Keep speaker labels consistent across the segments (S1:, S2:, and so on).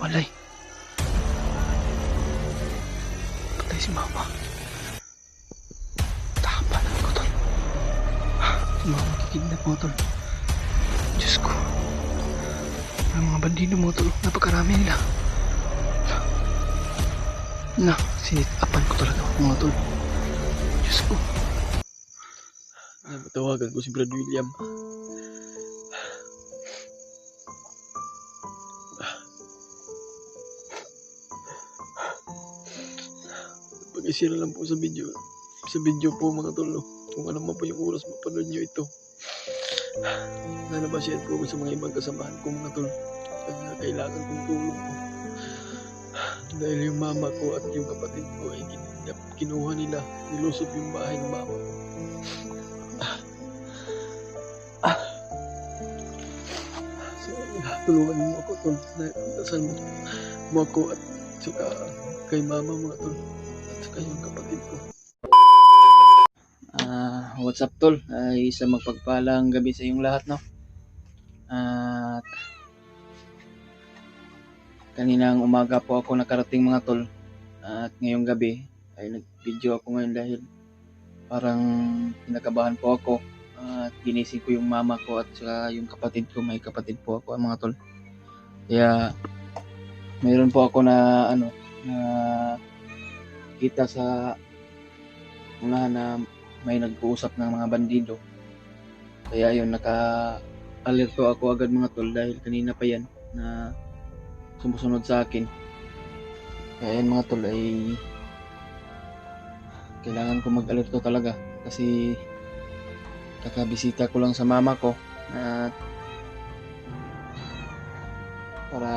S1: Palay. Patay si mama. Tapalan ko tol. Si mama kikidnap mo tol. Diyos ko. Ang mga bandido mo tol. Napakarami nila. Na, sinitapan ko talaga mga tol. Diyos ko. Matawagan ko si Brad William. Pag-isira lang po sa video. Sa video po mga tol. Kung ano man po yung oras mapanood nyo ito. Sana ma-share po ko sa mga ibang kasamahan ko mga tol. At kailangan kong tulong po. Dahil yung mama ko at yung kapatid ko ay kinuha nila. Nilusot yung bahay ng mama ko. So, tulungan mo ako tol. Dasal mo ako at saka kay mama mga tol. At saka yung kapatid ko. What's up tol? Isa magpagpalang gabi sa iyong lahat no. At kaninang umaga po ako nakarating mga tol. At ngayong gabi ay nag-video ako ngayon dahil parang kinakabahan po ako. At ginising ko yung mama ko at saka yung kapatid ko. May kapatid po ako mga tol. Kaya mayroon po ako na na kita sa unahan na may nag-uusap ng mga bandido. Kaya yun, naka-alerto ako agad mga tol dahil kanina pa yan na sumusunod sa akin. Kaya yan mga tol ay kailangan ko mag-alerto talaga kasi kakabisita ko lang sa mama ko at para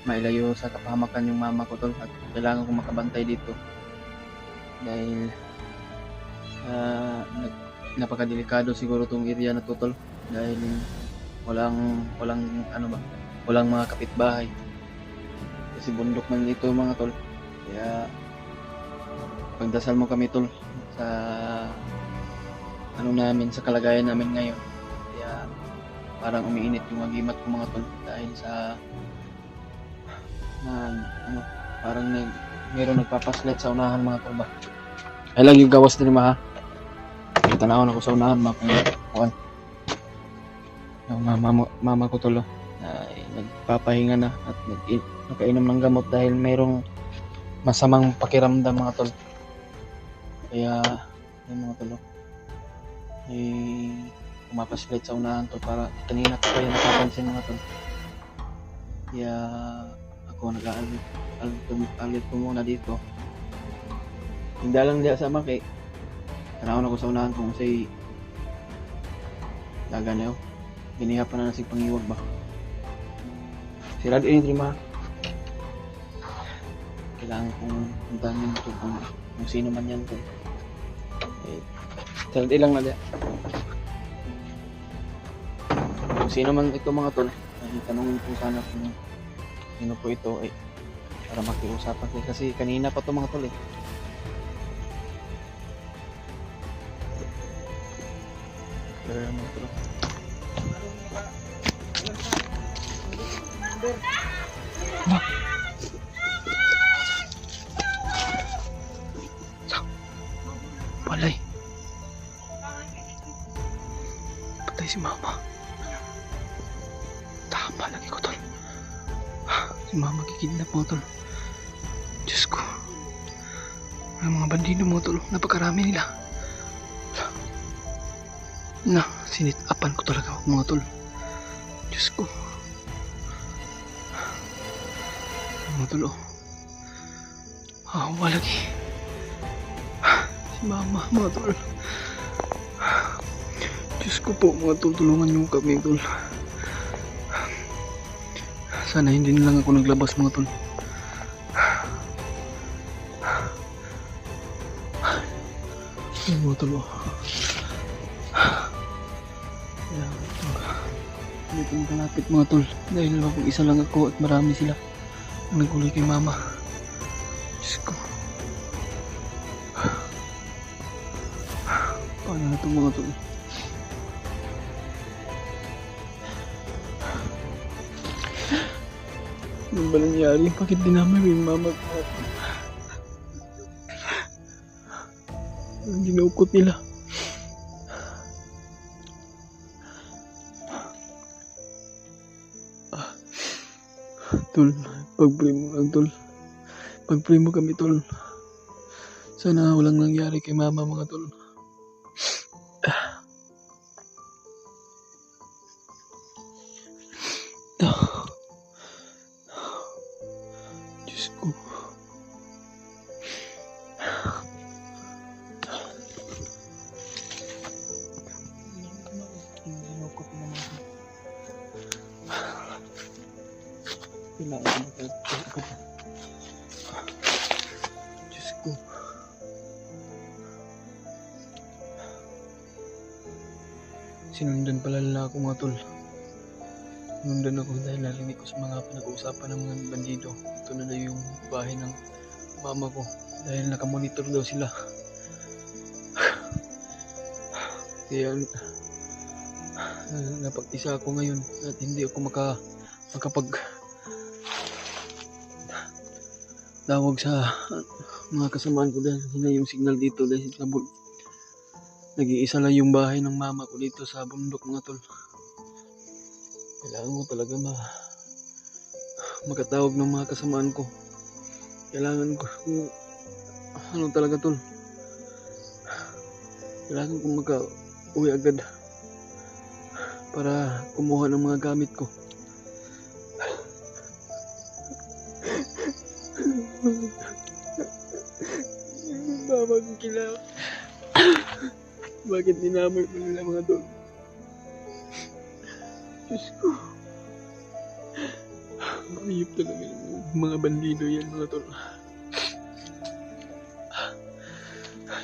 S1: mailayo sa kapahamakan yung mama ko tol at kailangan ko makabantay dito dahil napakadelikado siguro tong area na to tol dahil walang mga kapitbahay kasi bundok man ito mga tol. Kaya pagdasal mo kami tol sa sa kalagayan namin ngayon. Kaya parang umiinit yung agimat ko mga tol dahil sa parang mayroong nagpapaslet sa unahan mga tol ba. Ay lang yung gawas din ha. Tanawon ako sa unahan mga kuwan. Yung mama ko tol ay nagpapahinga na at nakainom ng gamot dahil mayroong masamang pakiramdam mga tol. Kaya yung mga tol ay pumapaslit sa unahan tol para kanina ko pa yung nakapansin mga tol. Kaya ako nag-aalit ko muna dito. Hindi lang diya sa maki. Tanawon ako sa unahan kung say dagan yun. Ginihapan na si pangiwag ba. Sirad ini terima. Kailangan kong puntahan ito kung sino man yan tol. Sirad ilang na diya. Kung sino man ito mga tol. Tanungin ko sana kung sino po ito ay para makiusapan ko kasi kanina pa to mga tol eh. Pero mga tol. Palay. Patay si mama. Tama lagi ko tol. Si mama kikidnap mo tol. Diyos ko. Ang mga bandido mo tol. Napakarami nila. Na, sinitapan ko talaga ako mga tol. Diyos ko. Mga tol awa lagi. Si mama mga tol. Diyos ko po mga tol. Tulungan niyo kami tol. Sana hindi na lang ako naglabas mga tol. Mga tol dito makalapit mga tol dahil ako isa lang ako at marami sila ang naguloy kay mama. Diyos ko. Paano na ito mga tol? Ano ba nangyari? Bakit dinamay mo yung mama ko? Ang ginuukot nila. Tol, pag-pray mo lang tol. Pag-pray mo kami tol. Sana walang nangyari kay mama mga tol. Diyos ko. Diyos ko. Sinundan pala nila ako mga tol. Sinundan ako dahil narinig ko sa mga pinag-uusapan ng mga bandido. Ito na daw yung bahay ng mama ko. Dahil nakamonitor daw sila. Kaya napag-isa ako ngayon at hindi ako makapag tawag sa mga kasamaan ko dahil hina yung signal dito dahil sa nag-iisa lang yung bahay ng mama ko dito sa bundok mga tol. Kailangan ko talaga makatawag ng mga kasamaan ko. Kailangan ko ano talaga tol. Kailangan ko maka-uwi agad para kumuha ng mga gamit ko. Mama ko kailangan. Bakit dinamay mo nila mga tol? Diyos ko. Ayop talaga yung mga bandido yan mga tol.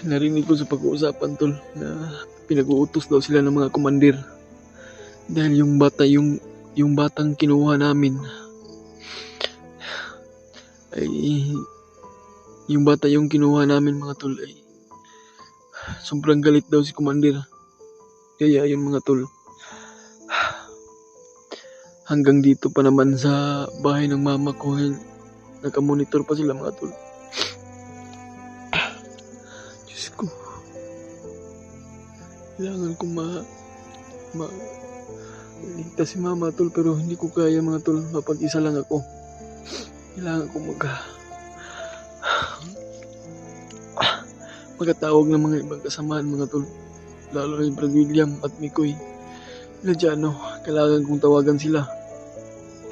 S1: Narinig ko sa pag-uusapan tol na pinag-uutos daw sila ng mga komandir. Dahil yung batang kinuha namin ay yung bata yung kinuha namin mga tol ay sobrang galit daw si komandir. Kaya yun mga tol. Hanggang dito pa naman sa bahay ng mama ko nakamonitor pa sila mga tol. Diyos ko. Kailangan ko ligtas si mama tol pero hindi ko kaya mga tol. Mapag-isa lang ako. Kailangan ko magkatawag ng mga ibang kasamaan mga tol. Lalo na yung Brad William at Mikoy. Ladyano, kailangan kong tawagan sila.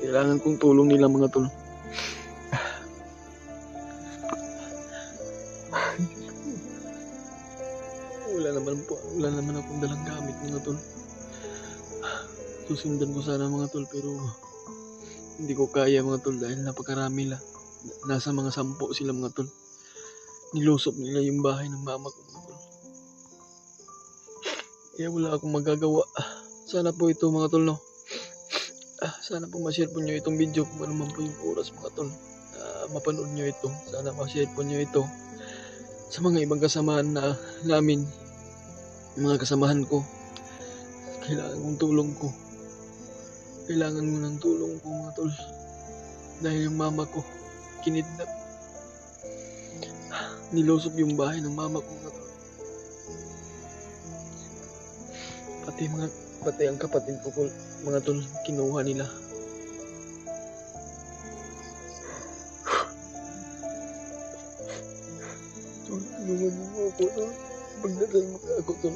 S1: Kailangan kong tulong nila mga tol. Wala naman akong dalang gamit mga tol. Susundan ko sana mga tol pero hindi ko kaya mga tol dahil napakarami lang. Nasa mga 10 sila mga tol. Nilusok nila yung bahay ng mama ko mga tol. Kaya wala akong magagawa. Sana po ito mga tol no. Sana po ma-share po nyo itong video kung ano man po yung oras mga tol. Mapanood nyo ito. Sana ma-share po nyo ito sa mga ibang kasamahan na namin. Mga kasamahan ko. Kailangan kong tulong ko. Kailangan mo ng tulong ko mga tol. Dahil yung mama ko kinidnap. Nilusok yung bahay ng mama ko mga tol. Pati ang kapatid ko mga tol, kinuha nila. Tol, tulungan mo ako tol. Pagdasal mo ako tol.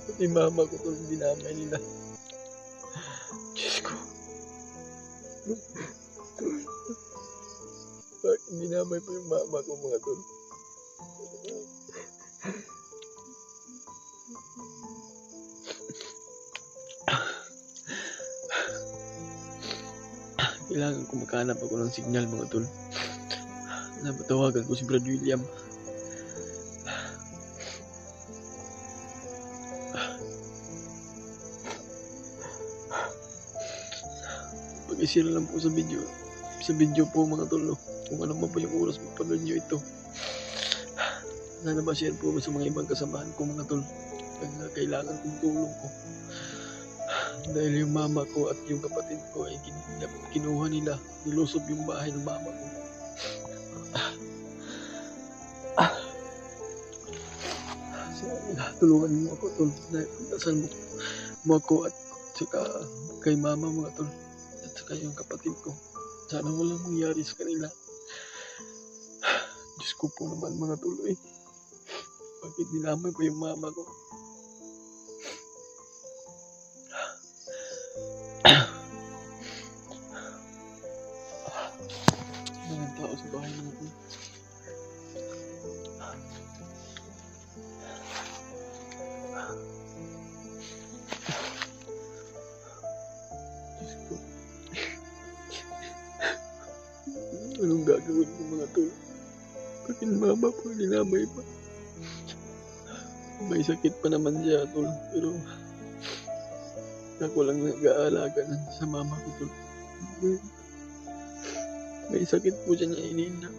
S1: Pati mama ko tol, dinamay nila. Diyos ko. Bakit dinamay pa yung mama ko mga tol? Kailangan ko makahanap ako ng signal mga tol. Napatawagan ko si Brad William. Pag-ishare lang po sa video. Sa video po mga tol no? Kung ano man po yung oras mapanood nyo ito. Sana ma-share po sa mga ibang kasamahan ko mga tol. Pag kailangan kong tulong ko. Dahil yung mama ko at yung kapatid ko ay kinuha nila. Nilusob yung bahay ng mama ko. Tulungan mo ako tol. Pagdasal mo ako at saka kay mama mga tol. At saka yung kapatid ko. Sana walang mangyari sa kanila. Diyos ko po naman mga tol eh. Bakit dinamay pa yung mama ko? Mga tao sa bahay mga tol. Diyos ko. Anong gagawin ko mga tol? Bakit mama po dinamay pa? May sakit pa naman siya tol. Pero ako lang nag-aalaga sa mama ko tol. May sakit po siya niya iniinda.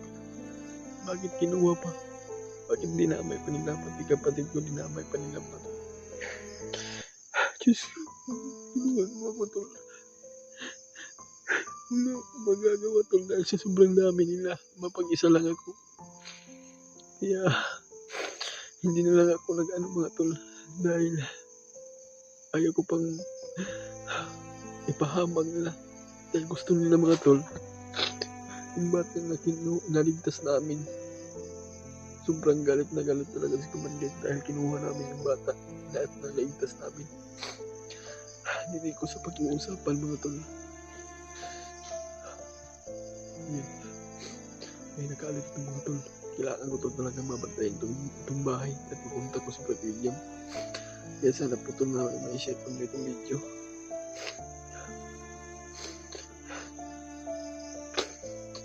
S1: Bakit kinuha pa? Bakit dinamay pa nila? Pati kapatid ko dinamay pa nila pa. Diyos, tulungan mo ako tol. Ano magagawa tol dahil sa sobrang dami nila. Mapag-isa lang ako. Kaya hindi na lang ako nag-ano mga tol. Dahil ayaw ko pang ipahamag nila. Dahil gusto nila mga tol. Yung bata na naligtas namin. Sobrang galit na galit talaga si Kumandet dahil kinuha namin yung bata. Lahat na naligtas namin. Hindi ko sa pag-uusapan mga tol. Yan. May nakaalit itong mga tol. Kailangan ko to talaga mabantayin itong bahay at pupunta ko sa Brad William. Kaya sana po ito na may share ko na itong video.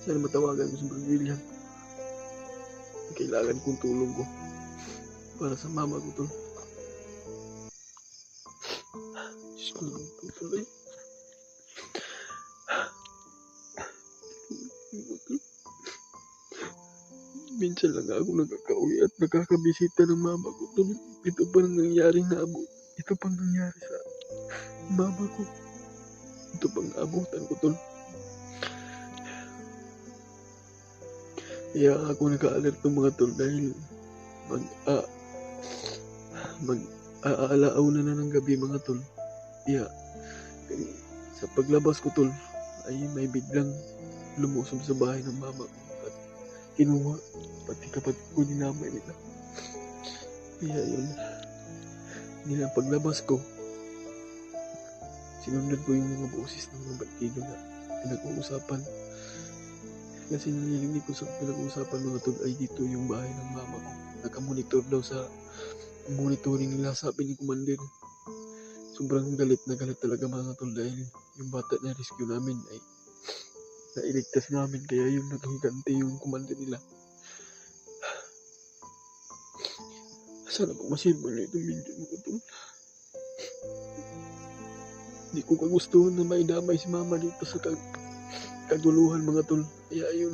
S1: Sana matawagan ko sa Brad William. Kailangan kong tulong ko para sa mama ko tol. Diyos ko naman po tuloy. Minsan lang ako nagkakauwi at nakakabisita ng mama ko tol. Ito pang nangyari sa mama ko. Ito pang abutan ko tol. Kaya ako naka-alert ng mga tol dahil mag-aalaaw na ng gabi mga tol. Kaya sa paglabas ko tol ay may biglang lumusob sa bahay ng mama ko at kinuha pati kapatid ko dinamay nila. Kaya yun, nilang paglabas ko sinundan ko yung mga boses ng mga batido na pinag-uusapan. Kasi nililig ko sa pinag-uusapan mga tol ay dito yung bahay ng mama ko. Nakamonitor daw sa monitoring nila, sabi ni Commander. Sobrang galit na galit talaga mga tol dahil yung bata na rescue namin ay nailigtas namin. Kaya yung naghiganti yung Commander nila. Sana po masilbo nyo itong video mga tol. Hindi ko kagustuhan na maidamay si mama dito sa kaguluhan mga tol. Kaya yun,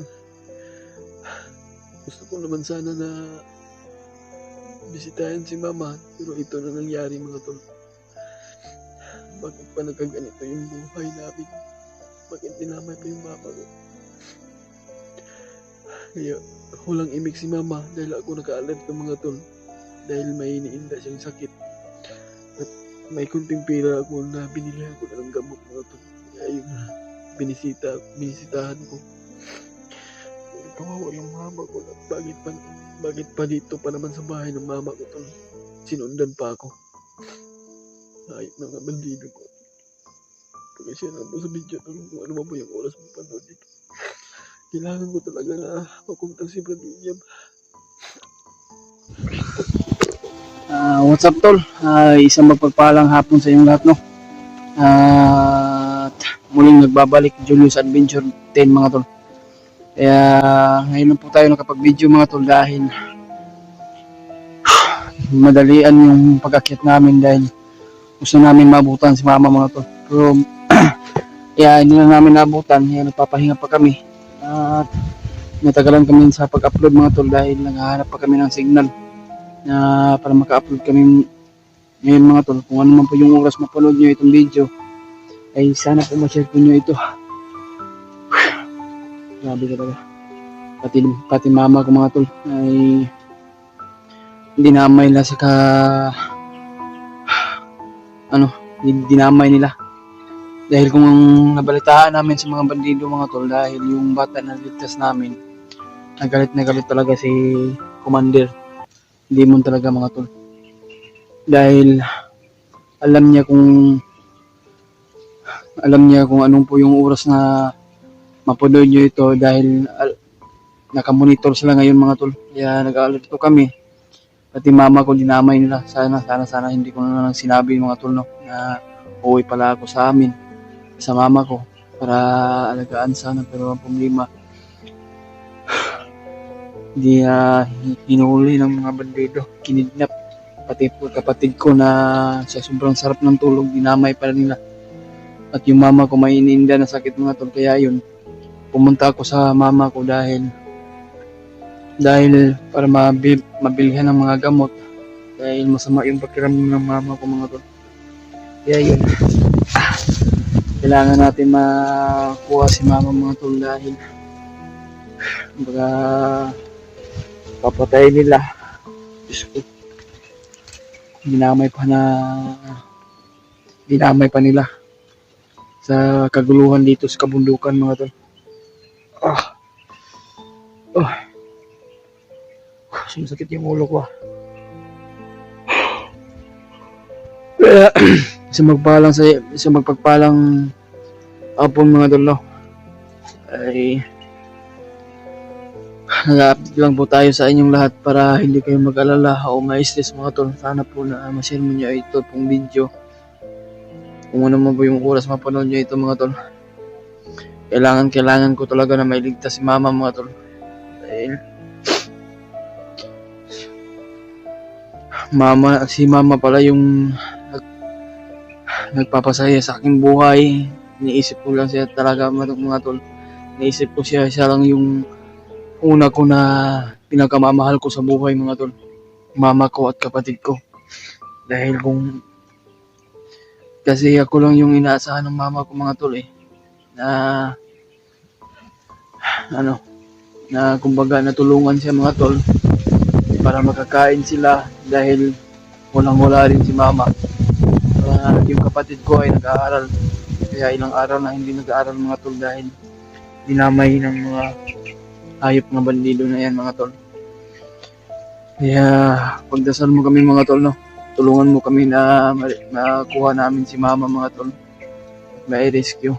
S1: gusto ko naman sana na bisitahin si mama, pero ito na nangyari mga tol. Bakit pa nagkaganito yung buhay namin? Bakit dinamay pa yung mama ko? Kaya hulang imik si mama dahil ako naka-alert ng mga tol. Dahil may iniinda siyang sakit at may kunting pera ako na binilihan ko na ng gamot mga tol. Kaya yun, binisitahan ko. Kawawa yung mama ko. Bakit pa dito pa naman sa bahay ng mama ko tol? Sinundan pa ako. Ayop na nga bandido ko. Pag-share na po sa video tol kung ano po yung oras mo panood dito. Kailangan ko talaga na mapunta si Brad William.
S2: What's up tol? Isang magpagpalang hapon sa inyong lahat no. At muling nagbabalik Julius Adventure 10 mga tol. Kaya ngayon po tayo nakapag-video mga tol dahil madalian yung pag-akyat namin dahil gusto namin maabutan si mama mga tol. Pero kaya hindi na namin naabutan, kaya nagpapahinga pa kami. At natagalan kami sa pag-upload mga tol dahil naghahanap pa kami ng signal na para maka-upload kami ngayon mga tol. Kung ano man po yung oras mapanood nyo itong video ay sana po ma-share po nyo ito. Grabe talaga. Pati mama ko mga tol ay dinamay nila sa dinamay nila. Dahil kung nabalitaan namin sa mga bandido mga tol, dahil yung bata na ligtas namin, nagalit na galit talaga si Commander. Hindi mo talaga mga tol. Dahil alam niya kung anong po yung oras na mapanood nyo ito dahil nakamonitor sila ngayon mga tol. Kaya nag-alerto kami. Pati mama ko dinamay nila. Sana hindi ko na lang sinabi mga tol no, na uwi pala ako sa amin sa mama ko para alagaan sana, pero ang problema hindi hinuli ng mga bandido, kinidnap. Pati po kapatid ko na sa sobrang sarap ng tulog dinamay pala nila. At yung mama ko may iniinda na sakit mga tol, kaya yun pumunta ako sa mama ko dahil para mabilhan ng mga gamot dahil masama yung pakiramdam ng mama ko mga tol. Kaya yun, kailangan natin makuha si mama mga tol dahil baka papatay nila. Diyos ko, dinamay pa nila sa kaguluhan dito sa kabundukan mga tol. Sumasakit yung ulo ko. Kaya sa magpagpalang hapon mga tol no, ay nag-update lang po tayo sa inyong lahat para hindi kayo mag-alala o ma-stress mga tol. Sana po na ma-share mo nyo ito pong video. Kung ano man po yung oras mapanood nyo ito mga tol. Kailangan ko talaga na mailigtas si mama mga tol. Dahil si mama pala yung nagpapasaya sa aking buhay. Iniisip ko lang siya talaga mga tol. Iniisip ko siya lang yung una ko na pinakamamahal ko sa buhay mga tol. Mama ko at kapatid ko. Dahil kasi ako lang yung inaasahan ng mama ko mga tol na kumbaga natulungan siya mga tol para makakain sila dahil walang-wala rin si mama. Yung kapatid ko ay nag-aaral, kaya ilang araw na hindi nag-aaral mga tol dahil dinamay ng mga hayop na bandido na yan mga tol. Kaya pagdasal mo kami mga tol no, tulungan mo kami na makuha namin si mama mga tol, may rescue.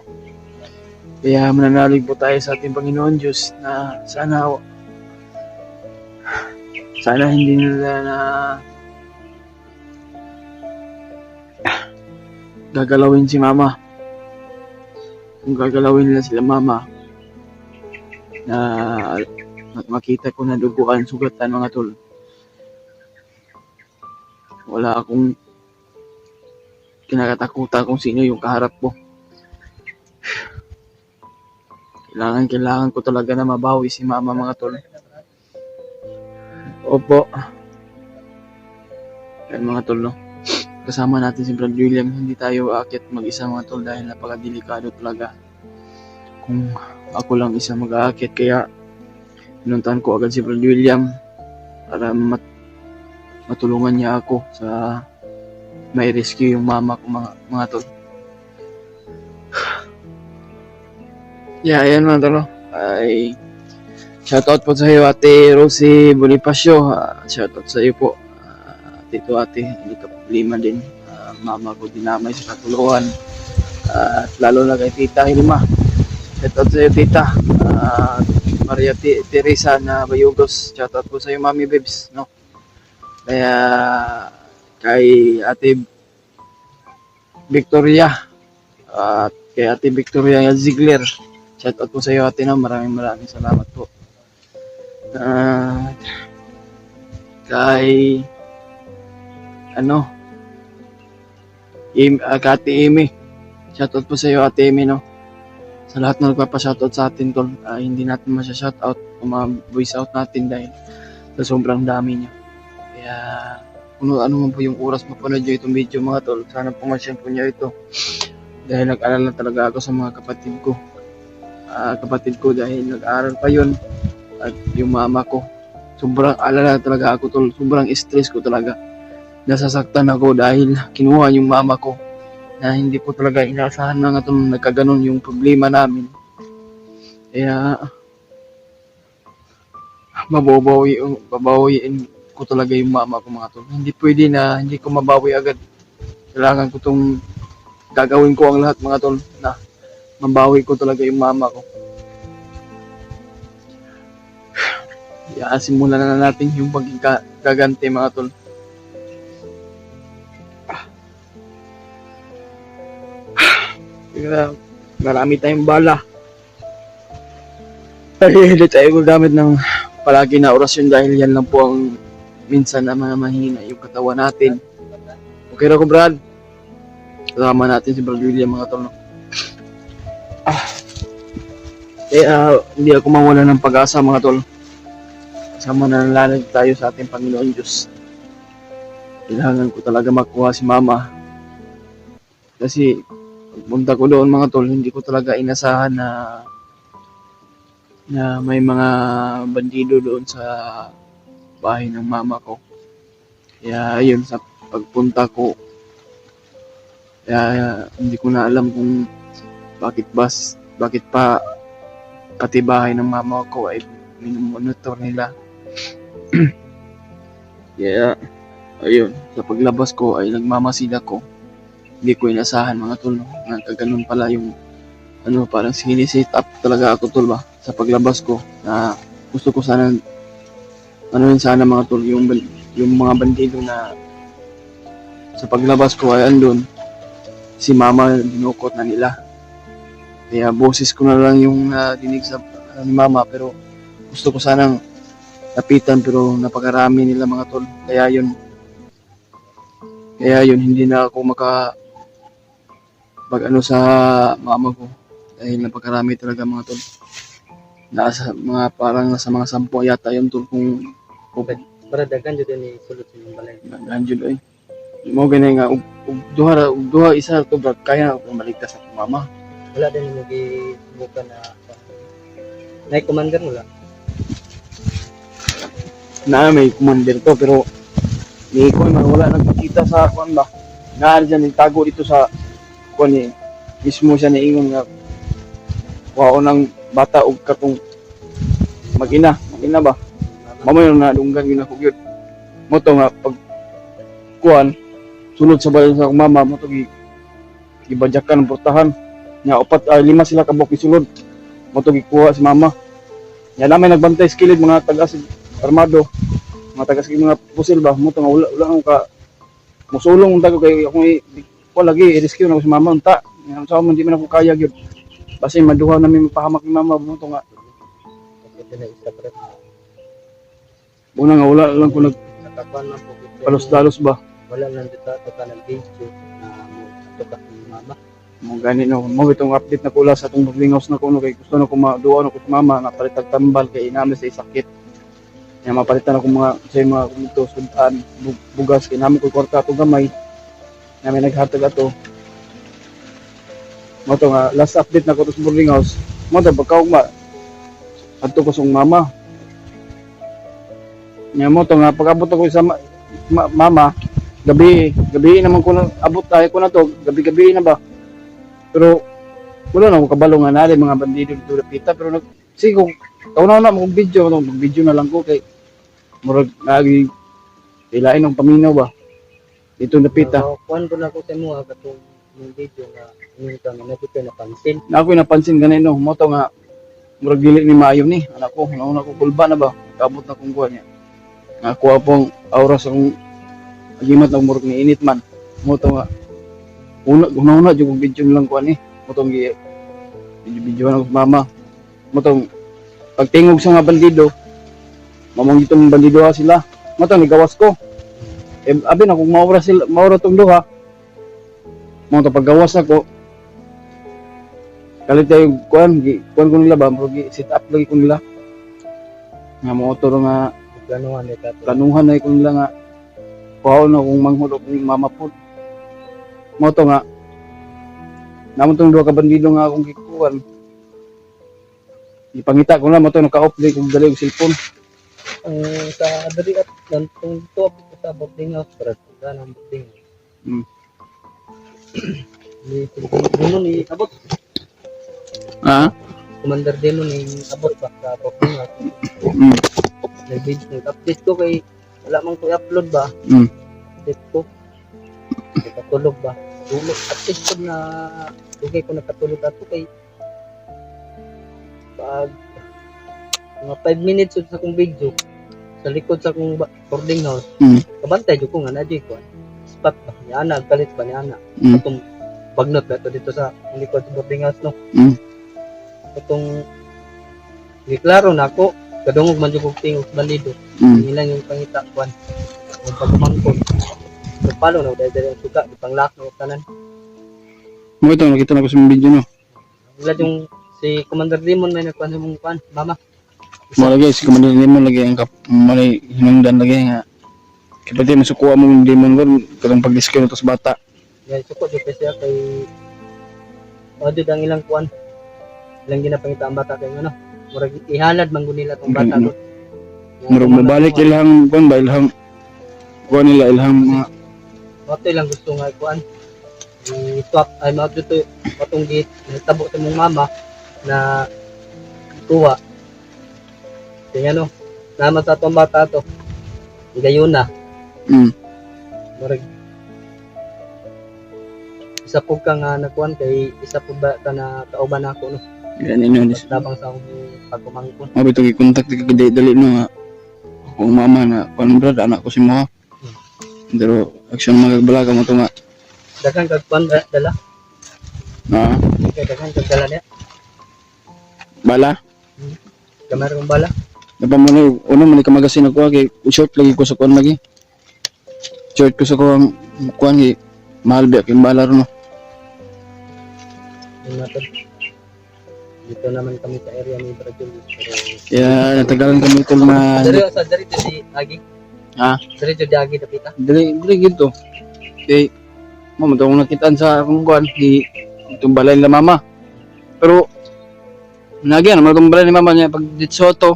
S2: Kaya mananalig po tayo sa ating Panginoon Diyos na sana hindi nila na gagalawin si mama. Kung gagalawin nila sila mama, na makita ko na duguan, sugatan mga tol, wala akong kinakatakutan kung sino yung kaharap ko. Kailangan ko talaga na mabawi si mama mga tol. Opo. Yan mga tol no. Kasama natin si Brad William. Hindi tayo aakyat mag-isa mga tol dahil napakadelikado talaga kung ako lang isa mag-aakyat. Kaya pinuntahan ko agad si Brad William para matulungan niya ako sa may rescue yung mama ko mga tol. Yeah, ayan mga tol. Ay shoutout po sa iyo Ate Rosie Bonifacio. Shoutout sa iyo po. Tito Ate, hindi ka problema din. Mama ko dinamay sa katuluan. At lalo na kay Tita Hilma. Shoutout sa iyo Tita. Maria Teresa na Bayugos. Shoutout po sa iyo Mami Bebs, no. Kaya kay Ate Victoria at kay Ate Victoria Ziegler. Shoutout po sa iyo Ate, no. Maraming salamat po. Kay Ate Amy. Shoutout po sa iyo Ate Amy, no. sa lahat na nagpapa-shoutout sa atin tol, hindi natin masya-shoutout o ma-voice out natin dahil sa sobrang dami niya. Kaya kung ano man po yung oras mapanood nyo itong video mga tol, sana po ma-share po nyo ito dahil nag-aaral na talaga ako sa mga kapatid ko dahil nag-aaral pa yun at yung mama ko. Sobrang alala talaga ako tol, sobrang stress ko talaga. Nasasaktan ako dahil kinuha yung mama ko na hindi ko talaga inaasahan na nga itong nagkaganon yung problema namin. Kaya babawiin ko talaga yung mama ko mga tol. Hindi pwede na hindi ko mabawi agad. Kailangan ko itong gagawin ko ang lahat mga tol na mabawi ko talaga yung mama ko. Kaya simulan na natin yung pagkaganti mga tol. Kaya marami tayong bala. Ay, hindi tayo gagamit ng palagi na orasyon dahil yan lang po ang minsan na mahina yung katawan natin. Okay na ko Brad? Kasama natin si Brad William mga tol. Hindi ako mawala ng pag-asa mga tol. Kasama na nalalag tayo sa ating Panginoon Diyos. Kailangan ko talaga makuha si Mama. Kasi pagpunta ko doon mga tol, hindi ko talaga inasahan na may mga bandido doon sa bahay ng mama ko. Kaya ayun, sa pagpunta ko, kaya hindi ko na alam kung bakit pa pati bahay ng mama ko ay minumonitor nila. Kaya ayun, sa paglabas ko ay nagmamasid ako. Hindi ko inasahan mga tol na kaganon pala yung parang sinisit up talaga ako tol ba sa paglabas ko na gusto ko sana sana mga tol yung mga bandido na sa paglabas ko ay andun si mama dinukot na nila. Kaya boses ko na lang yung dinig sa ni mama pero gusto ko sanang lapitan pero napakarami nila mga tol. Kaya yun hindi na ako sa mama ko dahil napakarami talaga mga tol. Nasa mga 10 yata yung tol kung open.
S3: Para daghan jud ni sulod sa imong balay.
S2: Daghan jud ay. Mo ganay nga ug duha isa to brad kaya ako maligtas sa mama.
S3: Wala din mo gibukan na nay commander wala.
S2: May commander to pero ni ko man wala nagpakita sa kuan ba. Naan diyan itago dito sa kuan ni mismo siya niingon nga wao nang bata og katong magina ba. Mamay na dunggan gina ko gyud. Mo to nga pag kuan sulod sa bayan sa mama mo to gibadyakan ng portahan. Nya 5 sila kabok isulod. Mo to gikuha si mama. Nya na may nagbantay sa kilid mga taga-asig armado. Mga taga-asig mga pusil ba. Mo to nga wala akong ka musulong unta ko kay ako lagi i-rescue na ko si mama unta. Nya sa man di man ako kaya gyud. Basta maduha namin mapahamak ni mama mo to nga.
S3: Kasi na isa pa.
S2: Una nga wala lang ko
S3: Nakakuan man po.
S2: palos-dalos ba.
S3: Wala lang dito ka ng video na tuka ni mama.
S2: Mo gani no mo itong update na kula sa atong baglingaws na kuno kay gusto na ko maduwa na ko sa mama nga palitag tambal kay inami sa sakit. Nya mapalitan ako mga kumito sudan bugas kay namo ko kwarta ato gamay. Nya may naghatag ato. Mo to nga last update na ko sa baglingaws. Mo to pagkaugma adto ko sa mama. Nya mo to nga pag-abot ako sa mama gabi naman ko na abot tayo ko na to gabi na ba. Pero wala na ako kabalo nga nari mga bandido dito napita pero sige kung kaunaw na mo video na lang ko kay murag lagi ilain ng paminaw ba dito napita.
S3: Kuan ko na ko sa mo katong yung video nga ingon ka nga nakita napansin.
S2: Na ako napansin ganun no mo to nga murag dili ni maayo ni anak ko nauna ko kulba na ba kabot na kung kuha niya. Nakuha pong aura sa kong agimat ng murag ni init man mo to nga una yung video lang ko ani mo tong video na ko sa mama mo tong pagtingog sa mga bandido mamang itong bandido sila mo tong nigawas ko abi na kung maura tong duha mo to paggawas ako kalit tayo kuan ko nila ba, pero set up lagi ko nila. Nga motor nga
S3: Planuhan ni ka.
S2: planuhan na ko nila nga kuhaon na kung manghulog ng mama po. Mo to nga namon tong duha ka bandido nga akong gikuan. Ipangita ko na mo to naka-off day kung dali og cellphone.
S3: Sa dali at nantong top sa boarding house para sa nang boarding.
S2: Hmm.
S3: Ni Demon ni abot.
S2: Ah?
S3: Commander Demon ni abot ba sa boarding house.
S2: Mm.
S3: Nag-update ko kay wala man ko i-upload ba.
S2: Mm.
S3: Update ko. Nakatulog ba. Tulog. Update ko na tugay ko nakatulog ato kay pag mga 5 minutes sa akong video sa likod sa akong boarding house. Kabantay jud ko nga na ko. Spot ba ni ana galit ba ni ana. Itong bagnot ba dito sa likod sa boarding house no. Itong di klaro na ako kadungog man jud kog tingog bandido. Ilang yung pangita kuan. Yung pagmangkon. Palo na dahil ang suka panglak ng tanan.
S2: Mo ito nakita na ko sa video no.
S3: Wala yung si Commander Demon may nagkuan mong kuan mama.
S2: Mo lagi si Commander Demon lagi ang malay hinungdan lagi nga. Kapati masukuha mo yung demon ko kadang pag-discount to sa bata.
S3: Guys, suko jud siya kay Odid ang ilang kuan. Ilang ginapangita ang bata kay ano. Murag ihalad man gud nila tong bata ko.
S2: Murag mabalik ilang kuan ba ilang kuan nila ilang mga
S3: Oto lang gusto nga kuan. I-swap ay mao dito patong git tabo sa mong mama na tuwa. Kaya ano, naman sa tong bata to. Gayon na. Murag isa po ka nga nakuan kay isa po ba ka na kauban ako no.
S2: ganun yun.
S3: Tabang sa akong pagkumangkon.
S2: Mo bito gi-contact dali no nga. Kung mama na kuan brad anak ko si mo. Pero action magagbalaga mo to nga.
S3: Daghang kag kuan dala.
S2: Na
S3: Kay daghang kag dala niya.
S2: bala.
S3: Kamera kong bala.
S2: Dapat mo na uno man ka magasin ako kay short lagi ko sa kuan lagi. Short ko sa kuan kuan gi mahal ba kay bala ron no.
S3: Yung natin. Dito naman kami sa area ni Bradjul.
S2: Kaya natagalan kami ito na
S3: Dari to si Agi.
S2: ha.
S3: Dari to di Agi dapita.
S2: Dili gito. Kay mo mo tong nakitaan sa akong kuan di itong balay nila mama. Pero nagyan naman itong balay ni mama niya pag ditsoto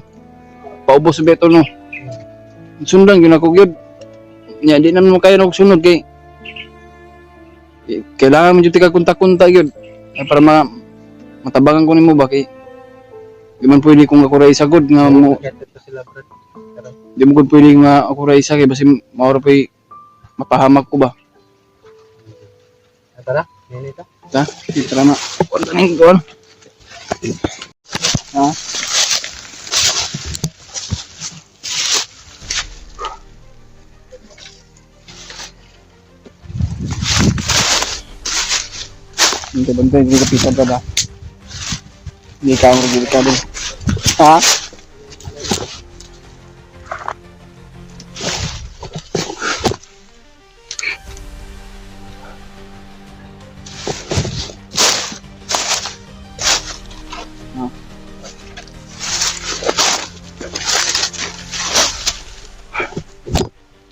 S2: paubos sa beto no. Sundan gyud ako gyud. Nya di naman mo kaya og sunod kay kailangan mo jud ka kunta-kunta gyud para matabangan ko nimo ba kay di man pwede kung ako ra isa good nga mo
S3: Ito sila Brad.
S2: di mo gud pwede nga ako ra isa kay basi maura pay mapahamak ko ba.
S3: Tara, yan ito.
S2: Ta, tara na. Kuan ning kuan. Ha? Hindi bantay hindi kapitan ka ba? Hindi ka ang delikado. Ha?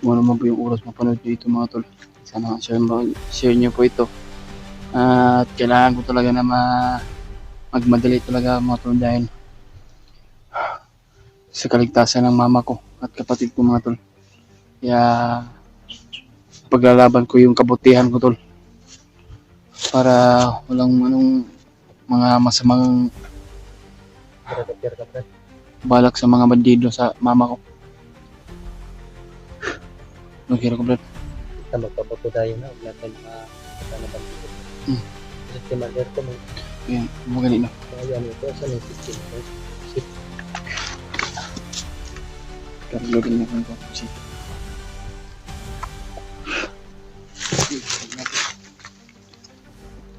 S2: Kung ano man po yung oras mapanood nyo ito mga tol. Sana share nyo po ito. At kailangan ko talaga na magmadali talaga mga tol dahil sa kaligtasan ng mama ko at kapatid ko mga tol. Kaya paglalaban ko yung kabutihan ko tol. Para walang mga masamang balak sa mga bandido sa mama ko. Okay ko brad.
S3: Kita magpapato tayo na. Huwag natin na bandito. Kasi mag-air ko mo.
S2: Ayan, magaling na.
S3: Kaya ano ito. Saan yung system ko?
S2: Karlogin na ko.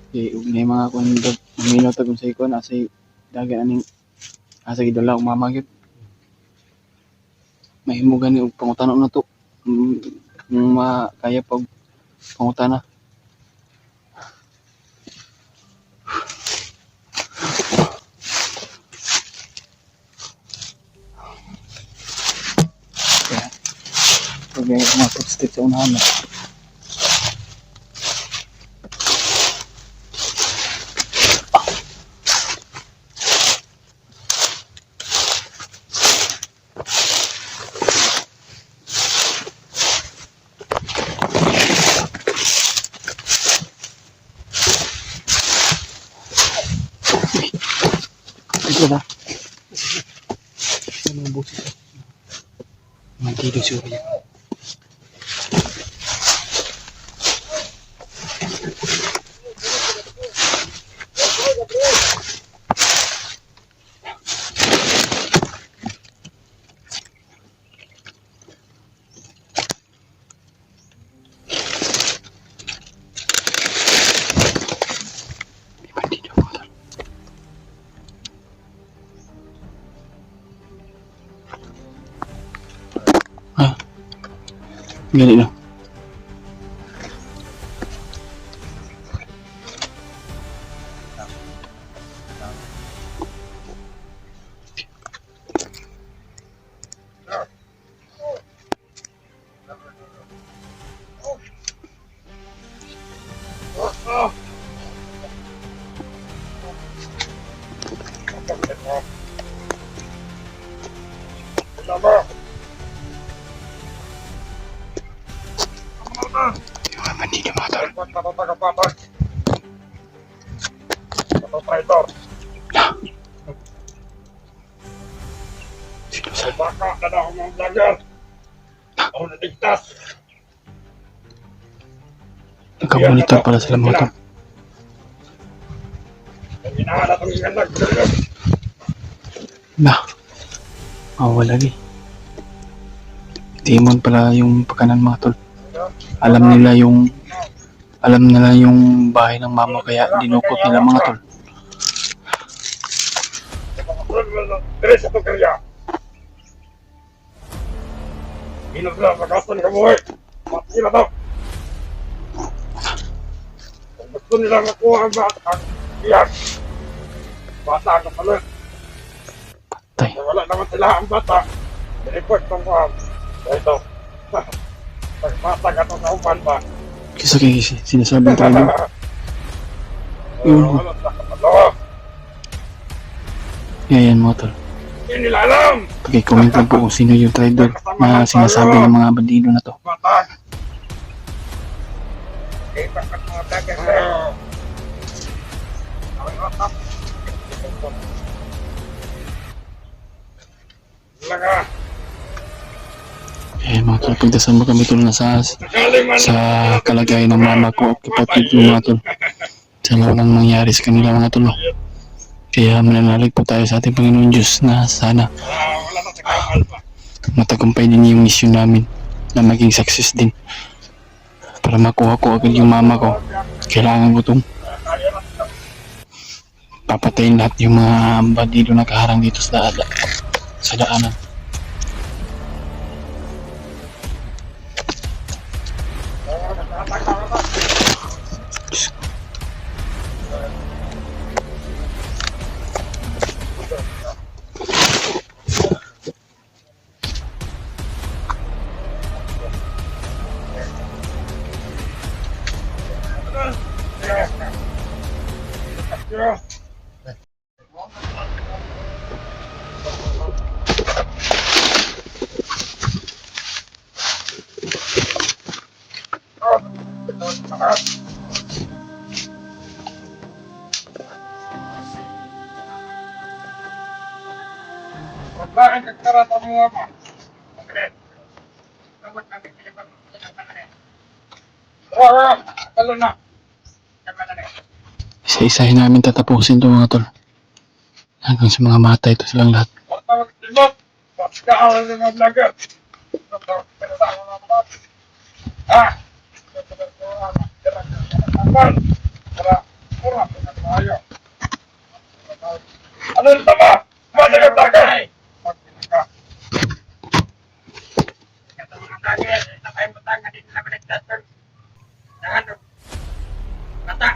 S2: Okay, may mga kung minuto kung sa ikon, asay dagan aning asa gidala og mama gyud. Mahimo gani og pangutana na to. Kung makaya pag pangutana. Kaya mga footsteps sa unahan na. Ito ba? Ano ang busis? Mantilo siya. Ganito na. Yung bandido mga tol. Sino sa?
S4: Baka na ako mga vlogger. Ako naligtas.
S2: Nagka-monitor pala sila mga tol.
S4: Ang hinahanap ang ikanag.
S2: Mawala lagi. Demon pala yung pagkanan mga tol. Alam nila yung bahay ng mama kaya dinukot nila mga tol.
S4: Tres sa pagkarya. Hinagla sa kasan ka buhay. Mati na daw. Kung gusto nila makuha ang bata, iyan. Bata ka pala.
S2: Patay.
S4: Wala naman sila ang bata. I-report ng mga. Ito. Pagmata ka ito sa upan ba?
S2: Kisa kay sinasabi tayo.
S4: Wala sa kapalo.
S2: Yan mga tol.
S4: Hindi nila alam.
S2: Pag-comment lang po kung sino yung trader na sinasabi ng mga bandido na to.
S4: Bata. Kita ka mga dagat sa'yo. Awing otak. Laga.
S2: Mga tol, pagdasal mo kami tol na sa kalagayan ng mama ko at kapatid ko mga tol. Sa walang nangyari sa kanila mga tol. Kaya mananalig po tayo sa ating Panginoon Diyos na sana
S4: Wala na sa kamal pa.
S2: matagumpay din yung mission namin na maging success din. Para makuha ko agad yung mama ko, kailangan ko itong papatayin lahat yung mga bandido na kaharang dito sa daanan.
S4: Yeah. Bakit nagkarata mo nga ba? Okay. Kamot namin kilipag. Talo na.
S2: Isa-isahin namin tatapusin to mga tol. Hanggang sa mga matay to silang lahat.
S4: Tawag timot. Pagkakaroon ng mga vlogger. Ah! Ano ito ba? Mata ka vlogger! Magpinaka. Ito mga vlogger. Ito kayo matanga din na pinagtatag. Ano? Mata!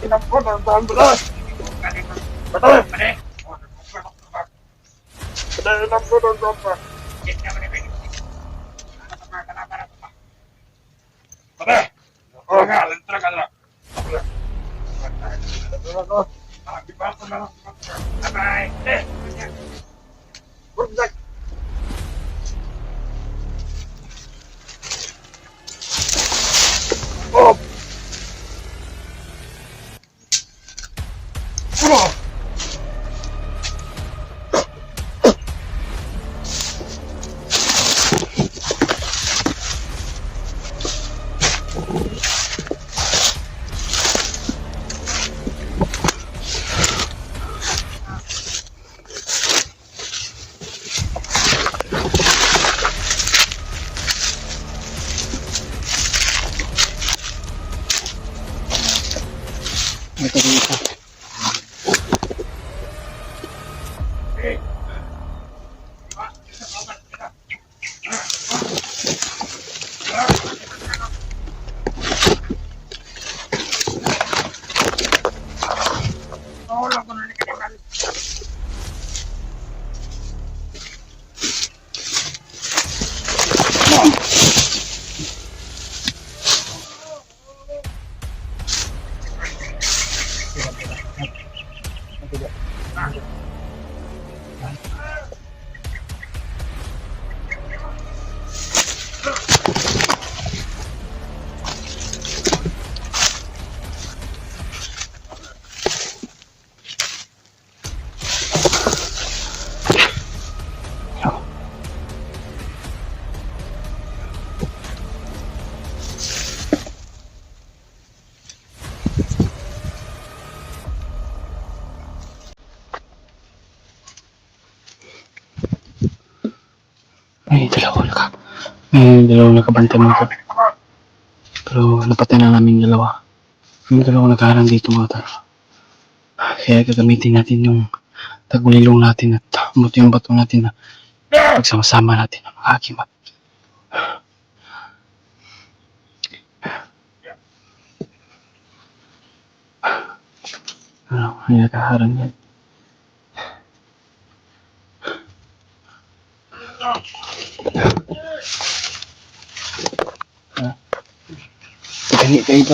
S4: Inampun ang taon bro. Betul, Pade. Pade, inampun ang taon bro. Pade. Traga, traga, traga. Bye. Bye. Oh. Oh.
S1: Ito rin isa. May dalawang nakabantay mga tol. Pero napatay na namin dalawa. May dalawang nakaharang dito mga tol. Kaya gagamitin natin yung tagulilong natin at buti yung bato natin na pagsama-sama natin ang mga akimat. May nakaharang yan. Kani kayo ito.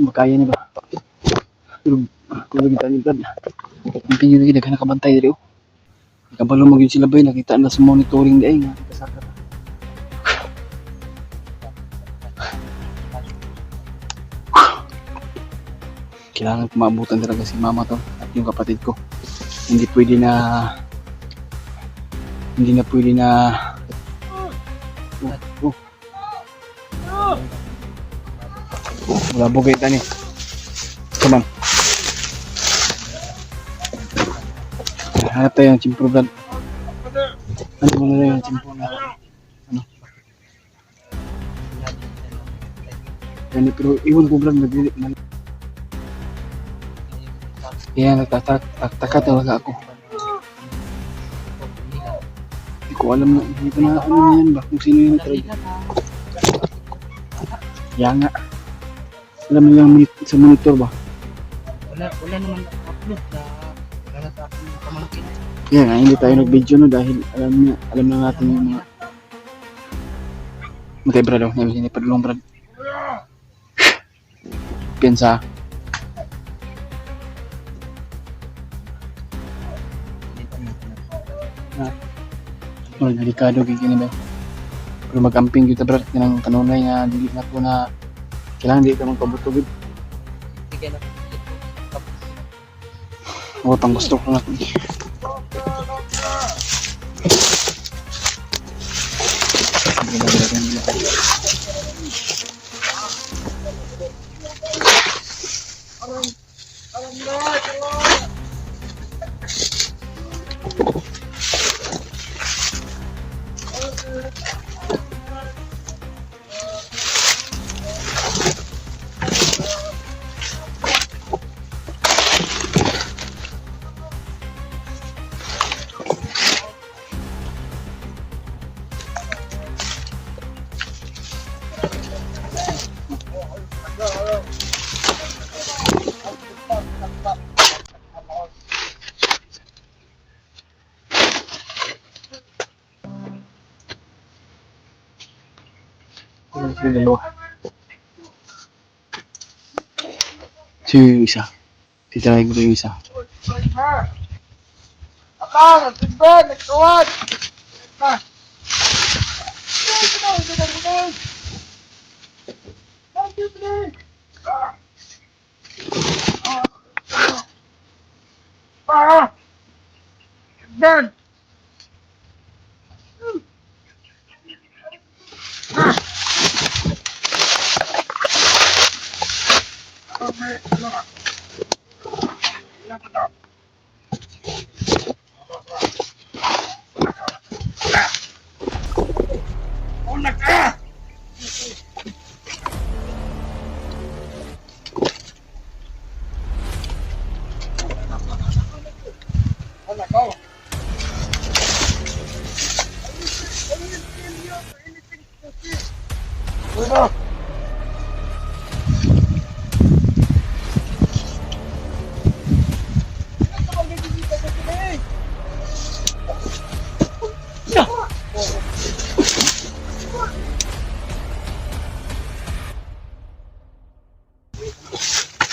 S1: Makaya niya ba? Tulog kita niyo kan. Ang pinyo lagi nakabantay diri. Kabalo mo gyud sila bay nakita na sa monitoring di ay nga kasaka. Kailangan maabutan talaga si mama to at yung kapatid ko. Hindi pwede na wala bugay tani. Come on. Hanap tayo ng chimpro brad. Ano mo na yung chimpro na? Ano? Yan, pero iwan ko brad nagdilit na. Kaya nagtataka talaga ako. Hindi ko alam na, hindi ko na ano yan ba kung sino yung talaga. Kaya nga. Alam mo lang sa monitor ba?
S3: Wala naman upload na wala sa akin yung pamangkin.
S1: Kaya nga, hindi tayo nag-video no dahil alam na natin yung mga matay brad oh, hindi padulong brad. Piensa. Oh, delikado gini ba? Pero mag-camping kita brad kanang kanunay nga dili na ko na kailangan di ka magpabutugid.
S3: Bigyan na
S1: O pang gusto ko na.
S2: Yung dalawa. So yung isa. Titirahin ko yung isa.
S4: Apa, nagtimbang, nagkawad. Dan.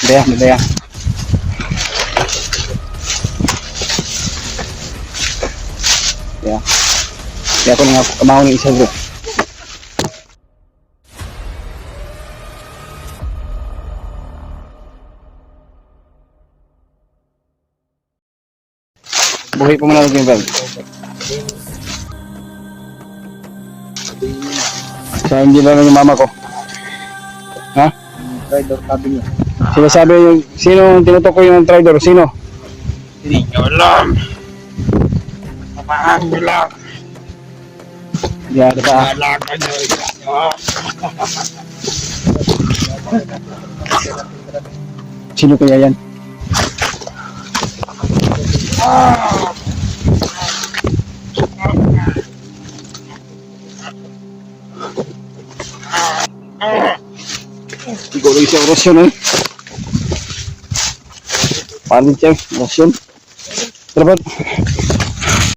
S2: Madaya, madaya. Kaya ako lang ako kamahon ng isa bro. Buhay pa muna yung bag. So hindi ba yung mama ko? Ha?
S3: Rider sabi niya.
S2: Sinasabi yung, sino ang tinutukoy yung trader? Sino?
S4: Hindi nyo alam. Samahan nyo lang.
S2: Yan pa.
S4: Alakan nyo isa nyo.
S2: Sino kaya yan? Siguro isang orasyon eh. Paano siya? Orasyon? Dapat